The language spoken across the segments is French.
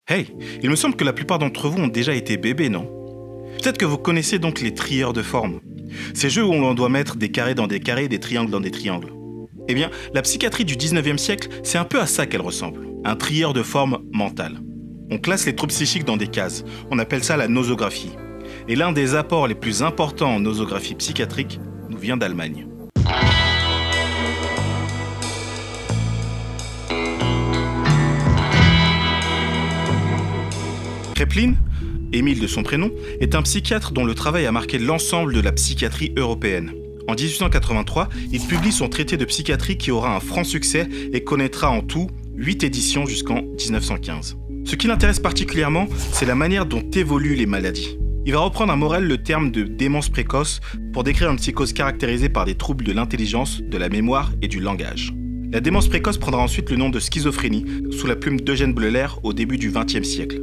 Hey, il me semble que la plupart d'entre vous ont déjà été bébés, non? Peut-être que vous connaissez donc les trieurs de formes. Ces jeux où l'on doit mettre des carrés dans des carrés, des triangles dans des triangles. Eh bien, la psychiatrie du 19e siècle, c'est un peu à ça qu'elle ressemble. Un trieur de forme mentale. On classe les troubles psychiques dans des cases. On appelle ça la nosographie. Et l'un des apports les plus importants en nosographie psychiatrique nous vient d'Allemagne. Kraepelin, Émile de son prénom, est un psychiatre dont le travail a marqué l'ensemble de la psychiatrie européenne. En 1883, il publie son traité de psychiatrie qui aura un franc succès et connaîtra en tout 8 éditions jusqu'en 1915. Ce qui l'intéresse particulièrement, c'est la manière dont évoluent les maladies. Il va reprendre à Morel le terme de démence précoce pour décrire une psychose caractérisée par des troubles de l'intelligence, de la mémoire et du langage. La démence précoce prendra ensuite le nom de schizophrénie, sous la plume d'Eugène Bleuler au début du XXe siècle.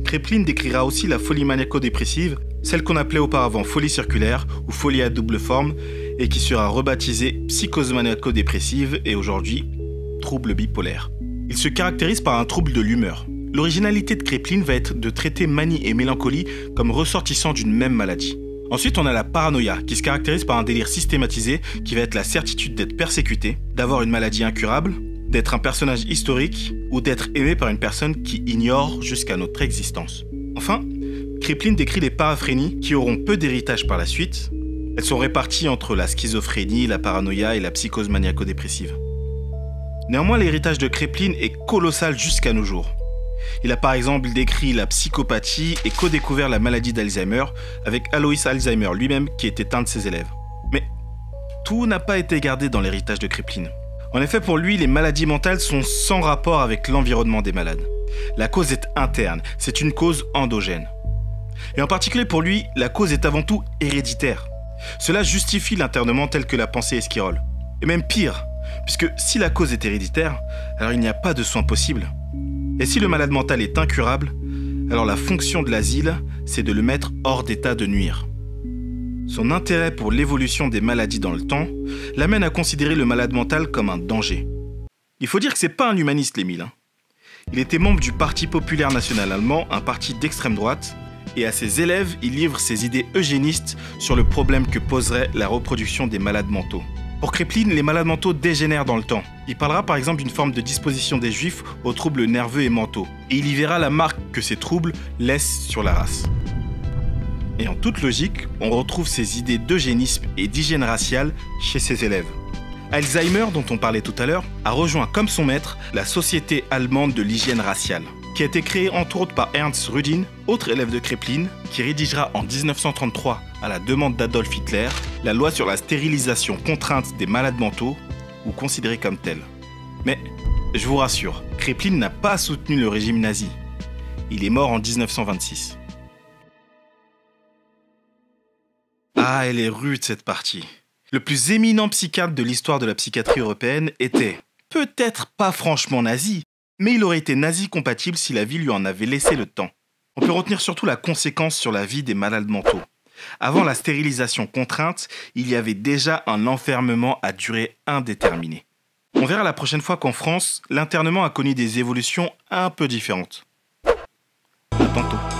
Kraepelin décrira aussi la folie maniaco-dépressive, celle qu'on appelait auparavant folie circulaire ou folie à double forme, et qui sera rebaptisée psychose maniaco-dépressive et aujourd'hui trouble bipolaire. Il se caractérise par un trouble de l'humeur. L'originalité de Kraepelin va être de traiter manie et mélancolie comme ressortissants d'une même maladie. Ensuite, on a la paranoïa, qui se caractérise par un délire systématisé, qui va être la certitude d'être persécuté, d'avoir une maladie incurable, d'être un personnage historique ou d'être aimé par une personne qui ignore jusqu'à notre existence. Enfin, Kraepelin décrit les paraphrénies qui auront peu d'héritage par la suite. Elles sont réparties entre la schizophrénie, la paranoïa et la psychose maniaco-dépressive. Néanmoins, l'héritage de Kraepelin est colossal jusqu'à nos jours. Il a par exemple décrit la psychopathie et co-découvert la maladie d'Alzheimer avec Alois Alzheimer lui-même qui était un de ses élèves. Mais tout n'a pas été gardé dans l'héritage de Kraepelin. En effet, pour lui, les maladies mentales sont sans rapport avec l'environnement des malades. La cause est interne, c'est une cause endogène. Et en particulier pour lui, la cause est avant tout héréditaire. Cela justifie l'internement tel que l'a pensé Esquirol. Et même pire, puisque si la cause est héréditaire, alors il n'y a pas de soin possible. Et si le malade mental est incurable, alors la fonction de l'asile, c'est de le mettre hors d'état de nuire. Son intérêt pour l'évolution des maladies dans le temps l'amène à considérer le malade mental comme un danger. Il faut dire que c'est pas un humaniste, l'Émile. Il était membre du Parti populaire national allemand, un parti d'extrême droite, et à ses élèves, il livre ses idées eugénistes sur le problème que poserait la reproduction des malades mentaux. Pour Kraepelin, les malades mentaux dégénèrent dans le temps. Il parlera par exemple d'une forme de disposition des juifs aux troubles nerveux et mentaux, et il y verra la marque que ces troubles laissent sur la race. Et en toute logique, on retrouve ces idées d'eugénisme et d'hygiène raciale chez ses élèves. Alzheimer, dont on parlait tout à l'heure, a rejoint comme son maître la Société allemande de l'hygiène raciale, qui a été créée entre autres par Ernst Rudin, autre élève de Kraepelin, qui rédigera en 1933, à la demande d'Adolf Hitler, la loi sur la stérilisation contrainte des malades mentaux, ou considérés comme tels. Mais, je vous rassure, Kraepelin n'a pas soutenu le régime nazi. Il est mort en 1926. Ah, elle est rude cette partie. Le plus éminent psychiatre de l'histoire de la psychiatrie européenne était peut-être pas franchement nazi, mais il aurait été nazi compatible si la vie lui en avait laissé le temps. On peut retenir surtout la conséquence sur la vie des malades mentaux. Avant la stérilisation contrainte, il y avait déjà un enfermement à durée indéterminée. On verra la prochaine fois qu'en France, l'internement a connu des évolutions un peu différentes. À tantôt.